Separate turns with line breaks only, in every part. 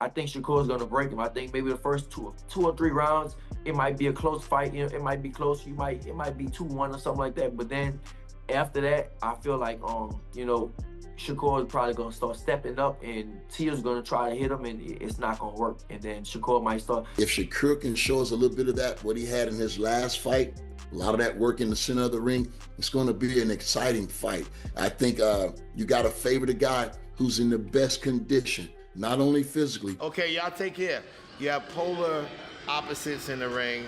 I think Shakur's gonna break him. I think maybe the first two or three rounds, it might be a close fight. You know, it might be close. It might be 2-1 or something like that. But then after that, I feel like Shakur is probably gonna start stepping up, and Teo's gonna try to hit him, and it's not gonna work. And then Shakur might start.
If Shakur can show us a little bit of that, what he had in his last fight, a lot of that work in the center of the ring, it's going to be an exciting fight. I think you got to favor the guy who's in the best condition, not only physically.
Okay, y'all take care. You have polar opposites in the ring.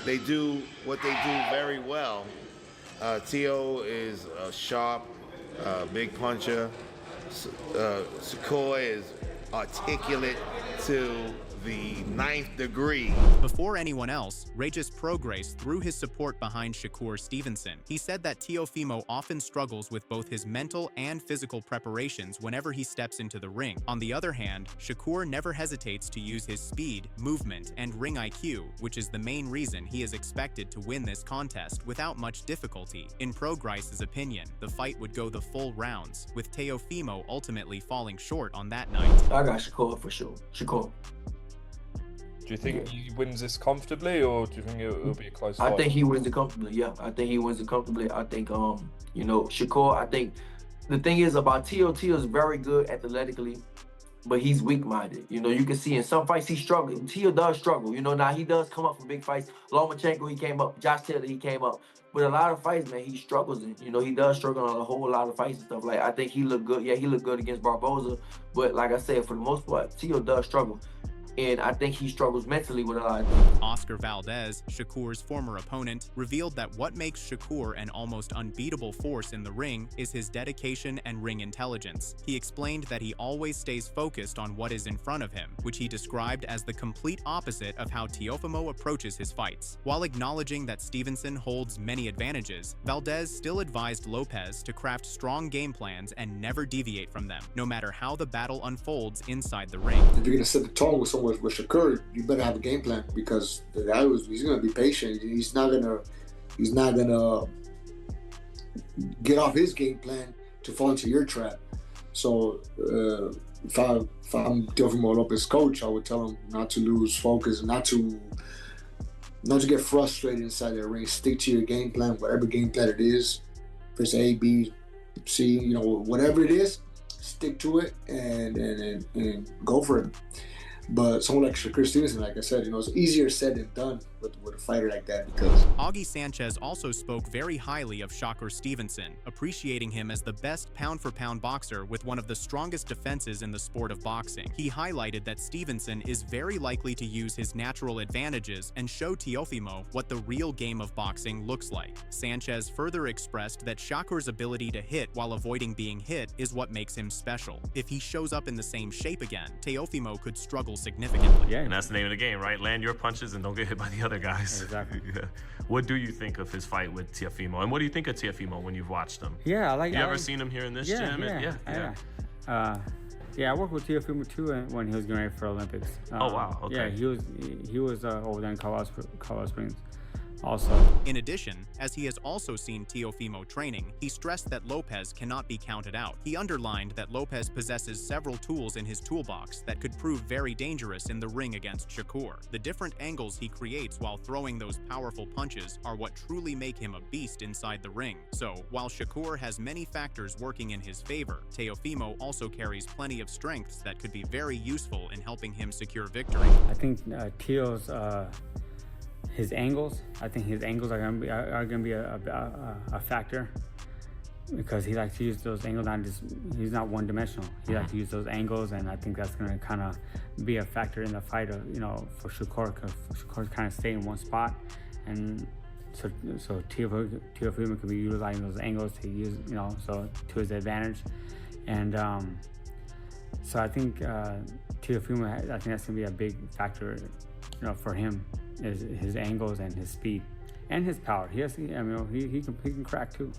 They do what they do very well. Teo is a sharp, big puncher. Shakur is articulate to the 9th degree.
Before anyone else, Regis Prograis threw his support behind Shakur Stevenson. He said that Teofimo often struggles with both his mental and physical preparations whenever he steps into the ring. On the other hand, Shakur never hesitates to use his speed, movement, and ring IQ, which is the main reason he is expected to win this contest without much difficulty. In Prograis' opinion, the fight would go the full rounds, with Teofimo ultimately falling short on that night.
I got Shakur for sure. Shakur.
Do you think he wins this comfortably, or do you think it'll be a close fight?
I think he wins it comfortably. Yeah, I think he wins it comfortably. I think Shakur. I think the thing is about Teo is very good athletically, but he's weak-minded. You know, you can see in some fights he's struggling. Teo does struggle. You know, now he does come up from big fights. Lomachenko, he came up. Josh Taylor, he came up. But a lot of fights, man, he struggles in. You know, he does struggle on a whole lot of fights and stuff. Like, I think he looked good. Yeah, he looked good against Barboza. But like I said, for the most part, Teo does struggle. And I think he struggles mentally with a lot of things.
Oscar Valdez, Shakur's former opponent, revealed that what makes Shakur an almost unbeatable force in the ring is his dedication and ring intelligence. He explained that he always stays focused on what is in front of him, which he described as the complete opposite of how Teofimo approaches his fights. While acknowledging that Stevenson holds many advantages, Valdez still advised Lopez to craft strong game plans and never deviate from them, no matter how the battle unfolds inside the ring.
If you're going to set the tone with someone with Shakur, you better have a game plan, because the guy he's gonna be patient. He's not gonna get off his game plan to fall into your trap. So if I'm Teofimo Lopez' coach, I would tell him not to lose focus, not to get frustrated inside the ring. Stick to your game plan, whatever game plan it is. Press A, B, C, whatever it is, stick to it and go for it. But someone like Shakur Stevenson, like I said, it's easier said than done with a fighter like that, because
Augie Sanchez also spoke very highly of Shakur Stevenson, appreciating him as the best pound-for-pound boxer with one of the strongest defenses in the sport of boxing. He highlighted that Stevenson is very likely to use his natural advantages and show Teofimo what the real game of boxing looks like. Sanchez further expressed that Shakur's ability to hit while avoiding being hit is what makes him special. If he shows up in the same shape again, Teofimo could struggle significantly.
Yeah, and that's the name of the game, right? Land your punches and don't get hit by the other guys.
Exactly.
Yeah. What do you think of his fight with Teofimo? And what do you think of Teofimo when you've watched him?
Yeah,
You ever seen him here in this gym?
Yeah, I worked with Teofimo too when he was getting ready for Olympics.
Oh wow, okay.
Yeah, he was over there in Colorado Springs also.
In addition, as he has also seen Teofimo training, he stressed that Lopez cannot be counted out. He underlined that Lopez possesses several tools in his toolbox that could prove very dangerous in the ring against Shakur. The different angles he creates while throwing those powerful punches are what truly make him a beast inside the ring. So, while Shakur has many factors working in his favor, Teofimo also carries plenty of strengths that could be very useful in helping him secure victory.
I think Teo's his angles. I think his angles are gonna be a factor, because he likes to use those angles. He's not one-dimensional. He likes to use those angles, and I think that's gonna kind of be a factor in the fight of for Shakur, because Shakur's kind of stay in one spot, and so Teofimo can be utilizing those angles to use to his advantage, and so I think Teofimo, I think that's gonna be a big factor for him, is his angles and his speed. and his power. He can crack too.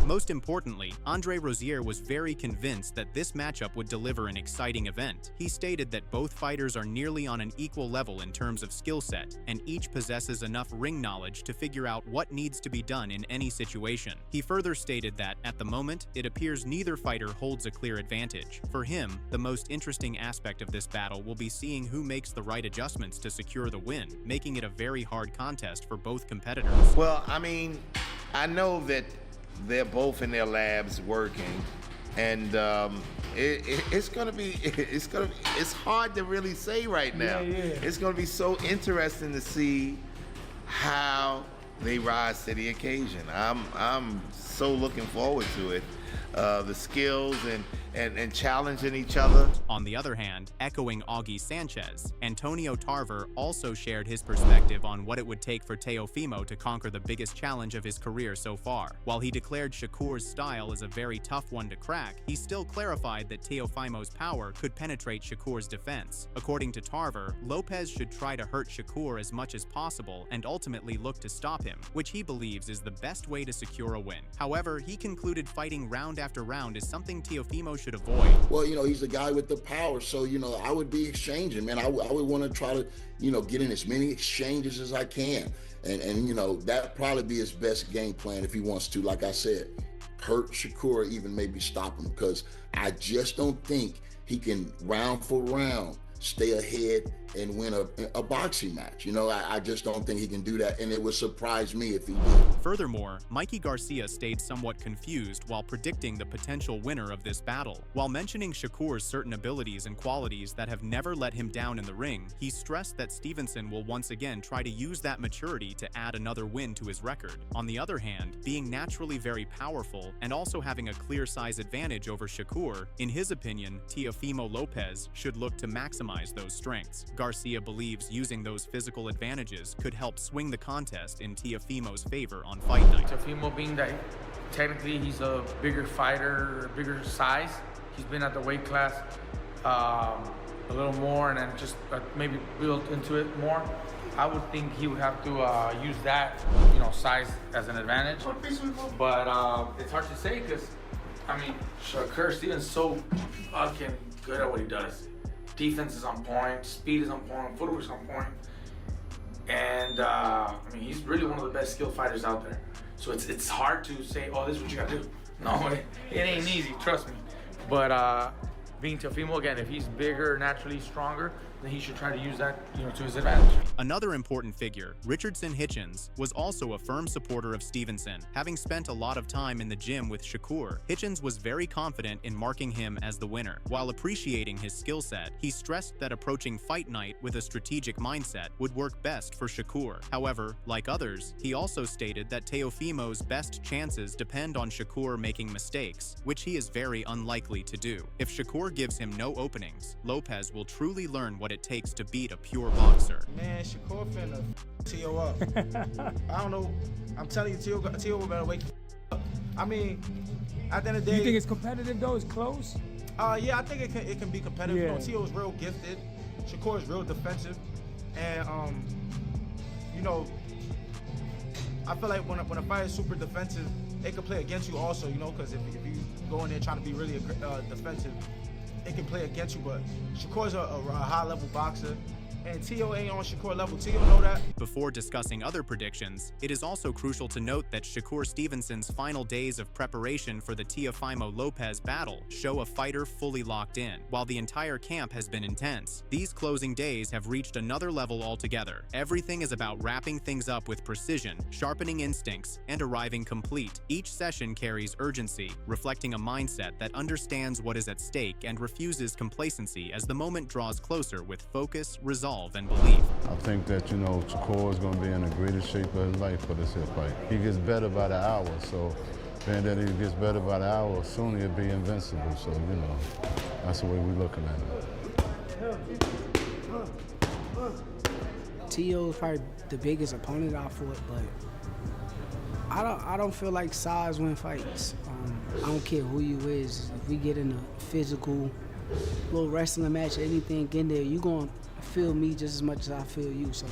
Most importantly, Andre Rozier was very convinced that this matchup would deliver an exciting event. He stated that both fighters are nearly on an equal level in terms of skill set, and each possesses enough ring knowledge to figure out what needs to be done in any situation. He further stated that, at the moment, it appears neither fighter holds a clear advantage. For him, the most interesting aspect of this battle will be seeing who makes the right adjustments to secure the win, making it a very hard contest for both competitors.
Well, I mean, I know that they're both in their labs working, and it's hard to really say right now. It's gonna be so interesting to see how they rise to the occasion. I'm so looking forward to it. The skills and challenging each other.
On the other hand, echoing Augie Sanchez, Antonio Tarver also shared his perspective on what it would take for Teofimo to conquer the biggest challenge of his career so far. While he declared Shakur's style as a very tough one to crack, he still clarified that Teofimo's power could penetrate Shakur's defense. According to Tarver, Lopez should try to hurt Shakur as much as possible and ultimately look to stop him, which he believes is the best way to secure a win. However, he concluded fighting round after round is something Teofimo should avoid.
Well, he's the guy with the power, so, I would be exchanging, man. I would want to try to, get in as many exchanges as I can. And that'd probably be his best game plan if he wants to, like I said, hurt Shakur, even maybe stop him, because I just don't think he can round for round stay ahead and win a boxing match. I just don't think he can do that, and it would surprise me if he did.
Furthermore, Mikey Garcia stayed somewhat confused while predicting the potential winner of this battle. While mentioning Shakur's certain abilities and qualities that have never let him down in the ring, he stressed that Stevenson will once again try to use that maturity to add another win to his record. On the other hand, being naturally very powerful and also having a clear size advantage over Shakur, in his opinion, Teofimo Lopez should look to maximize those strengths. Garcia believes using those physical advantages could help swing the contest in Teofimo's favor on fight night.
Teofimo, being that technically he's a bigger fighter, bigger size, he's been at the weight class a little more and then just maybe build into it more. I would think he would have to use that, size as an advantage. But it's hard to say because, Shakur Stevenson's so fucking good at what he does. Defense is on point, speed is on point, footwork is on point. And he's really one of the best skilled fighters out there. So it's hard to say, oh, this is what you gotta do. No, it ain't easy, trust me. But being Teofimo, again, if he's bigger, naturally stronger, then he should try to use that, to his advantage.
Another important figure, Richardson Hitchens, was also a firm supporter of Stevenson. Having spent a lot of time in the gym with Shakur, Hitchens was very confident in marking him as the winner. While appreciating his skill set, he stressed that approaching fight night with a strategic mindset would work best for Shakur. However, like others, he also stated that Teofimo's best chances depend on Shakur making mistakes, which he is very unlikely to do. If Shakur gives him no openings, Lopez will truly learn what it takes to beat a pure boxer.
Man, Shakur finna T.O. up. I don't know. I'm telling you, T.O. better wake up. At the end of the day...
You think it's competitive though? It's close?
Yeah, I think it can be competitive.
Yeah.
T.O. is real gifted. Shakur is real defensive. And, I feel like when a fighter is super defensive, it can play against you also, because if you go in there trying to be really defensive, it can play against you, but Shakur's a high-level boxer, and T.O. ain't on Shakur level. T.O. know that.
Before discussing other predictions, it is also crucial to note that Shakur Stevenson's final days of preparation for the Teofimo Lopez battle show a fighter fully locked in. While the entire camp has been intense, these closing days have reached another level altogether. Everything is about wrapping things up with precision, sharpening instincts, and arriving complete. Each session carries urgency, reflecting a mindset that understands what is at stake and refuses complacency as the moment draws closer with focus, resolve, and belief.
I think that, Shakur is going to be in the greatest shape of his life for this here fight. He gets better by the hour, so being that he gets better by the hour, soon he'll be invincible. So, that's the way we're looking at it.
T.O. is probably the biggest opponent I fought, but I don't feel like size win fights. I don't care who you is. If we get in a physical little wrestling match or anything in there, you going to feel me just as much as I feel you. So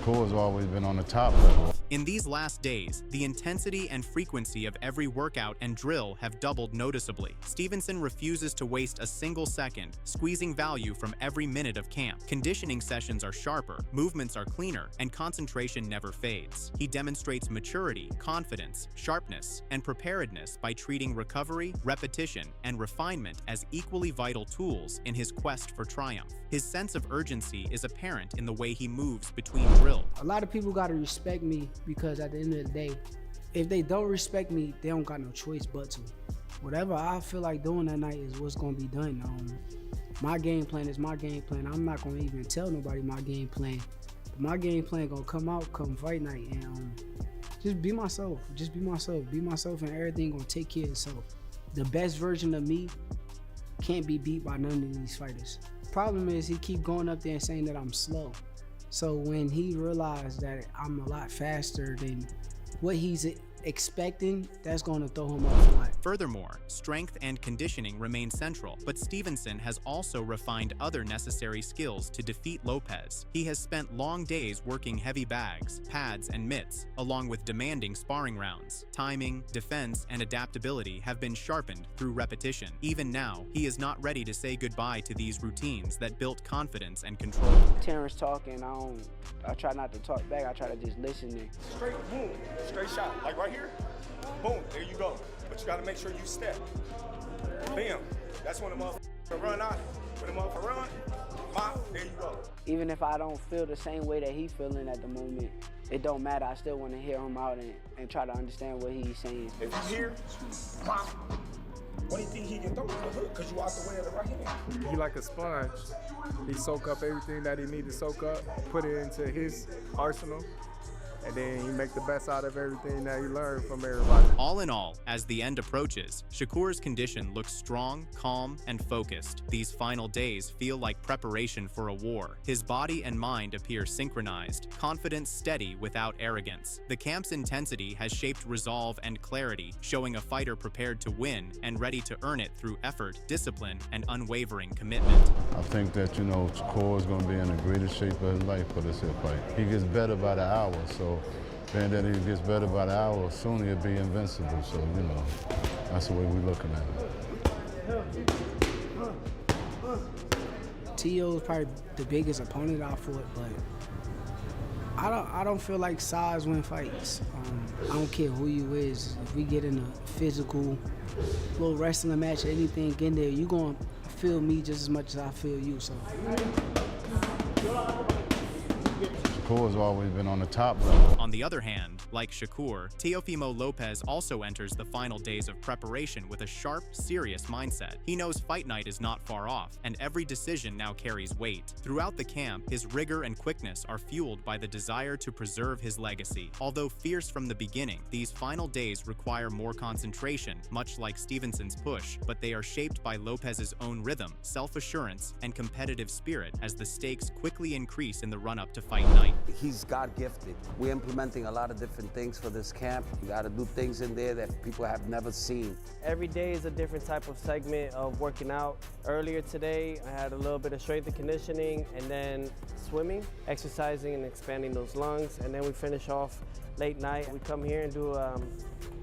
Shakur's always been on the top level.
In these last days, the intensity and frequency of every workout and drill have doubled noticeably. Stevenson refuses to waste a single second, squeezing value from every minute of camp. Conditioning sessions are sharper, movements are cleaner, and concentration never fades. He demonstrates maturity, confidence, sharpness, and preparedness by treating recovery, repetition, and refinement as equally vital tools in his quest for triumph. His sense of urgency is apparent in the way he moves between drills.
A lot of people gotta respect me because at the end of the day, if they don't respect me, they don't got no choice but to. Whatever I feel like doing that night is what's gonna be done. My game plan is my game plan. I'm not gonna even tell nobody my game plan. But my game plan gonna come out come fight night, and just be myself. Just be myself. Be myself, and everything gonna take care of itself. The best version of me can't be beat by none of these fighters. Problem is he keep going up there and saying that I'm slow. So when he realized that I'm a lot faster than what he's expecting, that's going to throw him off a lot.
Furthermore, strength and conditioning remain central, but Stevenson has also refined other necessary skills to defeat Lopez. He has spent long days working heavy bags, pads, and mitts, along with demanding sparring rounds. Timing, defense, and adaptability have been sharpened through repetition. Even now, he is not ready to say goodbye to these routines that built confidence and control.
Terrence talking, I try not to talk back, I try to just listen there.
Straight, boom, straight shot, like right here, boom, there you go. But you gotta make sure you step. Bam, that's when the motherfucker run out. When the motherfucker run, pop, there you go.
Even if I don't feel the same way that he's feeling at the moment, it don't matter, I still want to hear him out and try to understand what he's saying.
If he's here, pop. Only thing he can throw is the hook, because you out the way of the right hand.
He like a sponge. He soak up everything that he need to soak up, put it into his arsenal, and then he make the best out of everything that he learned from everybody.
All in all, as the end approaches, Shakur's condition looks strong, calm, and focused. These final days feel like preparation for a war. His body and mind appear synchronized, confidence steady without arrogance. The camp's intensity has shaped resolve and clarity, showing a fighter prepared to win and ready to earn it through effort, discipline, and unwavering commitment.
I think that, Shakur is going to be in the greatest shape of his life for this here fight. He gets better by the hour, so being that he gets better by the hour, soon he'll be invincible. So, that's the way we're looking at it.
T.O. is probably the biggest opponent I fought, but I don't feel like size win fights. I don't care who you is. If we get in a physical little wrestling match or anything in there, you gonna feel me just as much as I feel you. So.
Shakur's always been on the top level.
On the other hand, like Shakur, Teofimo Lopez also enters the final days of preparation with a sharp, serious mindset. He knows fight night is not far off, and every decision now carries weight. Throughout the camp, his rigor and quickness are fueled by the desire to preserve his legacy. Although fierce from the beginning, these final days require more concentration, much like Stevenson's push, but they are shaped by Lopez's own rhythm, self-assurance, and competitive spirit as the stakes quickly increase in the run-up to fight night.
He's God-gifted. We're implementing a lot of different things for this camp. You got to do things in there that people have never seen.
Every day is a different type of segment of working out. Earlier today, I had a little bit of strength and conditioning, and then swimming, exercising and expanding those lungs, and then we finish off late night. We come here and do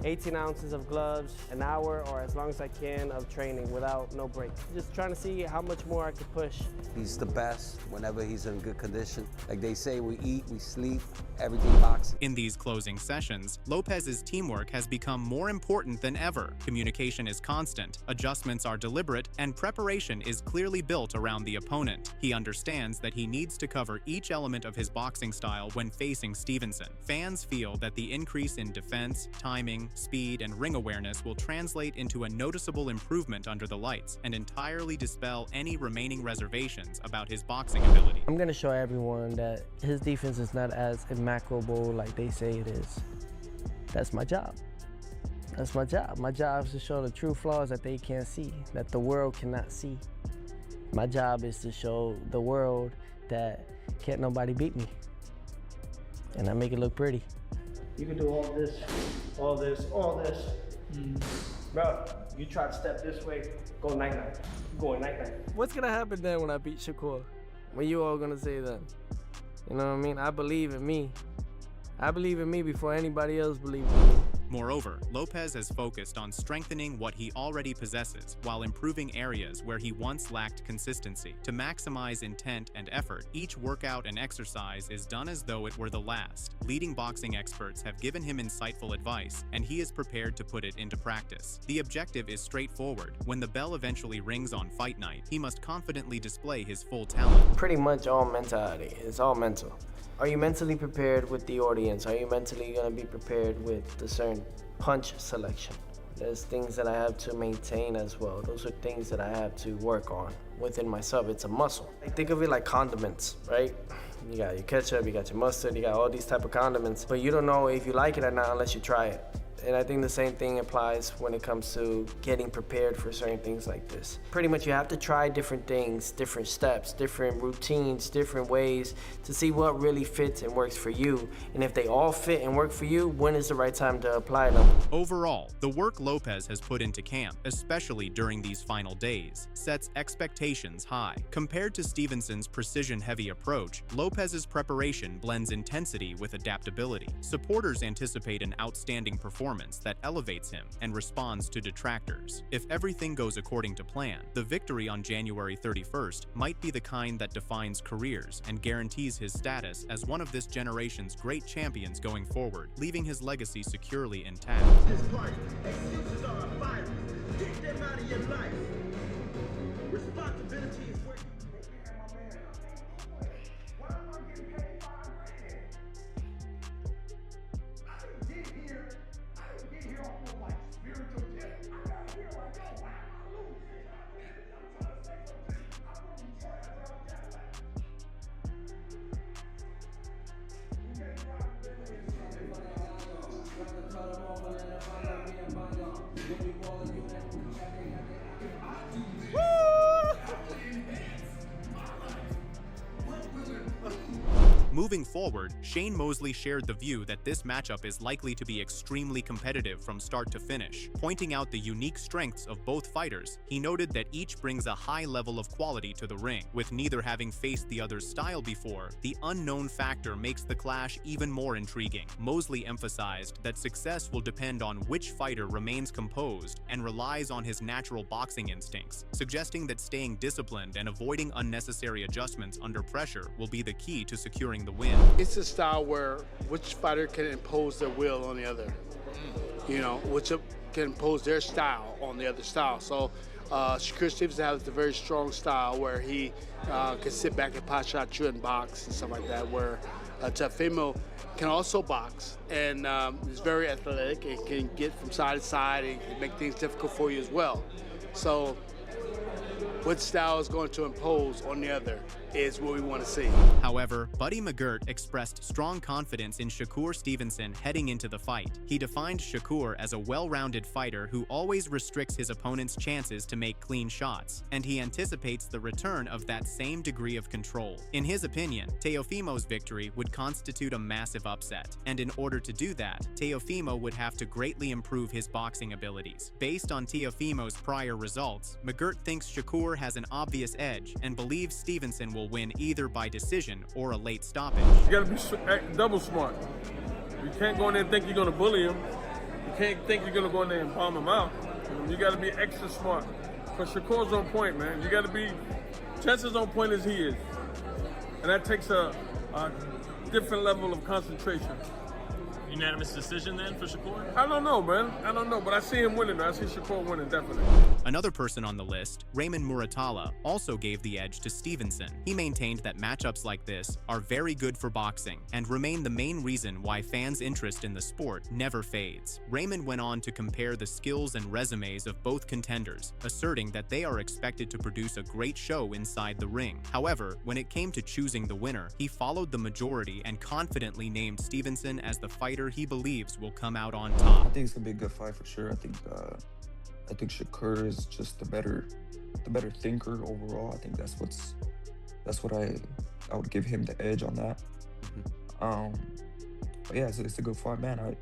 18 ounces of gloves, an hour or as long as I can of training without no break. Just trying to see how much more I could push.
He's the best whenever he's in good condition. Like they say, we eat, we sleep, everything boxing.
In these closing sessions, Lopez's teamwork has become more important than ever. Communication is constant, adjustments are deliberate, and preparation is clearly built around the opponent. He understands that he needs to cover each element of his boxing style when facing Stevenson. Fans feel that the increase in defense, timing, speed, and ring awareness will translate into a noticeable improvement under the lights and entirely dispel any remaining reservations about his boxing ability.
I'm gonna show everyone that his defense is not as immaculable like they say it is. That's my job. That's my job. My job is to show the true flaws that they can't see, that the world cannot see. My job is to show the world that can't nobody beat me. And I make it look pretty. You can do all this, all this, all this. Bro, you try to step this way, go night-night. Going night-night. What's gonna happen then when I beat Shakur? What you all gonna say then? You know what I mean? I believe in me. I believe in me before anybody else believes in me.
Moreover, Lopez has focused on strengthening what he already possesses while improving areas where he once lacked consistency. To maximize intent and effort, each workout and exercise is done as though it were the last. Leading boxing experts have given him insightful advice, and he is prepared to put it into practice. The objective is straightforward. When the bell eventually rings on fight night, he must confidently display his full talent.
Pretty much all mentality. It's all mental. Are you mentally prepared with the audience? Are you mentally going to be prepared with the certain punch selection? There's things that I have to maintain as well. Those are things that I have to work on within myself. It's a muscle. I think of it like condiments, right? You got your ketchup, you got your mustard, you got all these type of condiments, but you don't know if you like it or not unless you try it. And I think the same thing applies when it comes to getting prepared for certain things like this. Pretty much you have to try different things, different steps, different routines, different ways to see what really fits and works for you. And if they all fit and work for you, when is the right time to apply them?
Overall, the work Lopez has put into camp, especially during these final days, sets expectations high. Compared to Stevenson's precision-heavy approach, Lopez's preparation blends intensity with adaptability. Supporters anticipate an outstanding performance that elevates him and responds to detractors. If everything goes according to plan, the victory on January 31st might be the kind that defines careers and guarantees his status as one of this generation's great champions going forward, leaving his legacy securely intact.
Excuses are a virus. Get them out of your life. Responsibility is where
Moving forward, Shane Mosley shared the view that this matchup is likely to be extremely competitive from start to finish. Pointing out the unique strengths of both fighters, he noted that each brings a high level of quality to the ring. With neither having faced the other's style before, the unknown factor makes the clash even more intriguing. Mosley emphasized that success will depend on which fighter remains composed and relies on his natural boxing instincts, suggesting that staying disciplined and avoiding unnecessary adjustments under pressure will be the key to securing the win.
It's a style where which fighter can impose their will on the other, you know, which can impose their style on the other style. So Shakur Stevenson has a very strong style where he can sit back and pot shot you and box and stuff like that, where Teofimo can also box and is very athletic and can get from side to side and can make things difficult for you as well. So what style is going to impose on the other is what we want to see.
However, Buddy McGirt expressed strong confidence in Shakur Stevenson heading into the fight. He defined Shakur as a well-rounded fighter who always restricts his opponent's chances to make clean shots, and he anticipates the return of that same degree of control. In his opinion, Teofimo's victory would constitute a massive upset, and in order to do that, Teofimo would have to greatly improve his boxing abilities. Based on Teofimo's prior results, McGirt thinks Shakur has an obvious edge and believes Stevenson will win either by decision or a late stoppage.
You gotta be double smart. You can't go in there and think you're gonna bully him. You can't think you're gonna go in there and bomb him out. You gotta be extra smart. Because Shakur's on point, man. You gotta be just as on point as he is. And that takes a different level of concentration.
Unanimous decision then for Shakur?
I don't know, man. I don't know, but I see him winning. I see Shakur winning, definitely.
Another person on the list, Raymond Muratalla, also gave the edge to Stevenson. He maintained that matchups like this are very good for boxing and remain the main reason why fans' interest in the sport never fades. Raymond went on to compare the skills and resumes of both contenders, asserting that they are expected to produce a great show inside the ring. However, when it came to choosing the winner, he followed the majority and confidently named Stevenson as the fighter he believes will come out on top.
I think it's gonna be a good fight for sure. I think Shakur is just the better thinker overall. I think that's what I would give him the edge on that. But yeah, it's a good fight, man. I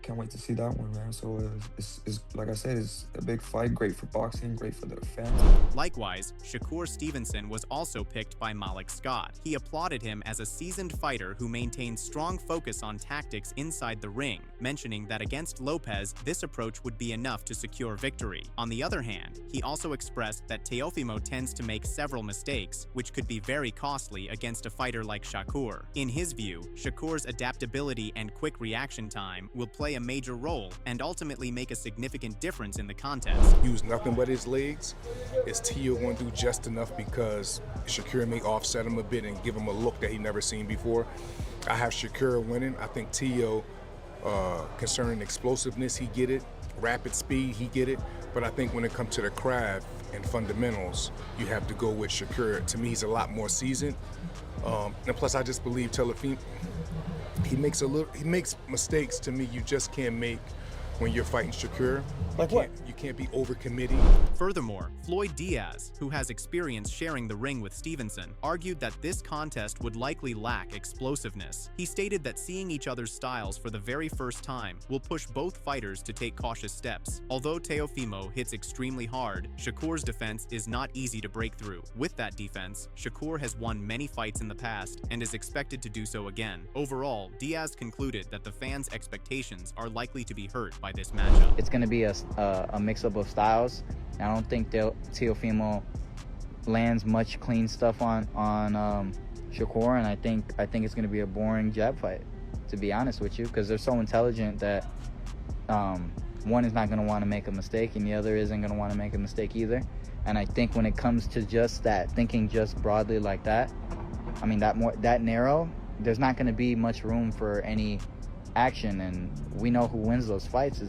can't wait to see that one, man. So it's like I said, it's a big fight, great for boxing, great for the fans.
Likewise, Shakur Stevenson was also picked by Malik Scott. He applauded him as a seasoned fighter who maintains strong focus on tactics inside the ring, mentioning that against Lopez, this approach would be enough to secure victory. On the other hand, he also expressed that Teofimo tends to make several mistakes, which could be very costly against a fighter like Shakur. In his view, Shakur's adaptability and quick reaction time will play a major role and ultimately make a significant difference in the contest.
Use nothing but his legs. Is Teo going to do just enough because Shakur may offset him a bit and give him a look that he never seen before? I have Shakur winning. I think Teo, concerning explosiveness, he get it. Rapid speed, he get it. But I think when it comes to the craft and fundamentals, you have to go with Shakur. To me, he's a lot more seasoned. And plus, I just believe Teofimo, he makes mistakes to me you just can't make when you're fighting Shakur. Like what? You can't be overcommitting.
Furthermore, Floyd Diaz, who has experience sharing the ring with Stevenson, argued that this contest would likely lack explosiveness. He stated that seeing each other's styles for the very first time will push both fighters to take cautious steps. Although Teofimo hits extremely hard, Shakur's defense is not easy to break through. With that defense, Shakur has won many fights in the past and is expected to do so again. Overall, Diaz concluded that the fans' expectations are likely to be hurt by this matchup.
It's going to be a mix-up of styles. I don't think Teofimo lands much clean stuff on Shakur, and I think it's going to be a boring jab fight, to be honest with you, because they're so intelligent that one is not going to want to make a mistake and the other isn't going to want to make a mistake either. And I think when it comes to just that, thinking just broadly like that, I mean that narrow, there's not going to be much room for any action, and we know who wins those fights.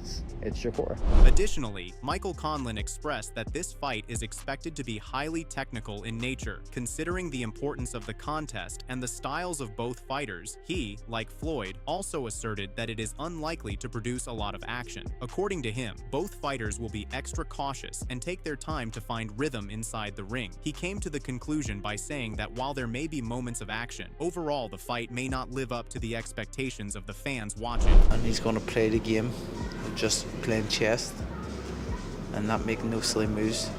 It's Shakur.
Additionally, Michael Conlon expressed that this fight is expected to be highly technical in nature. Considering the importance of the contest and the styles of both fighters, he, like Floyd, also asserted that it is unlikely to produce a lot of action. According to him, both fighters will be extra cautious and take their time to find rhythm inside the ring. He came to the conclusion by saying that while there may be moments of action, overall the fight may not live up to the expectations of the fans watching.
And he's going to play the game of just playing chess and not making no silly moves.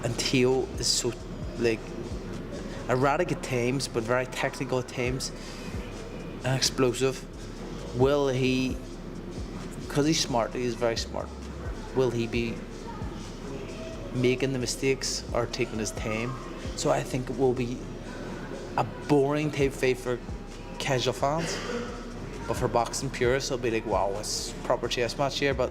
And Teo is so, like, erratic at times, but very technical at times and explosive. Will he, because he's smart, he is very smart, will he be making the mistakes or taking his time? So I think it will be a boring type fight for casual fans. But for boxing purists, it'll be like, wow, it's a proper chess match here, but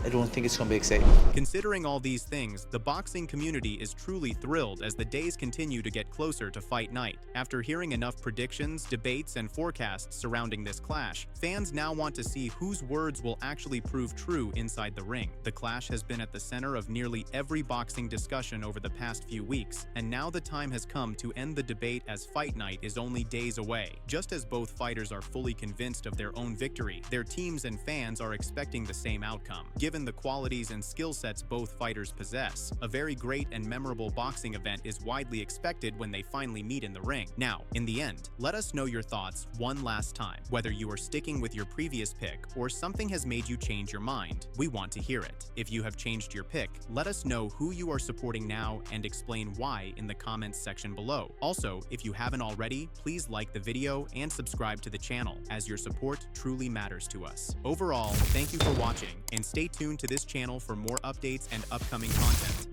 I don't think it's going to be exciting.
Considering all these things, the boxing community is truly thrilled as the days continue to get closer to fight night. After hearing enough predictions, debates, and forecasts surrounding this clash, fans now want to see whose words will actually prove true inside the ring. The clash has been at the center of nearly every boxing discussion over the past few weeks, and now the time has come to end the debate as fight night is only days away. Just as both fighters are fully convinced of their own victory, their teams and fans are expecting the same outcome. Given the qualities and skill sets both fighters possess, a very great and memorable boxing event is widely expected when they finally meet in the ring. Now, in the end, let us know your thoughts one last time. Whether you are sticking with your previous pick or something has made you change your mind, we want to hear it. If you have changed your pick, let us know who you are supporting now and explain why in the comments section below. Also, if you haven't already, please like the video and subscribe to the channel, as your support truly matters to us. Overall, thank you for watching, and stay tuned to this channel for more updates and upcoming content.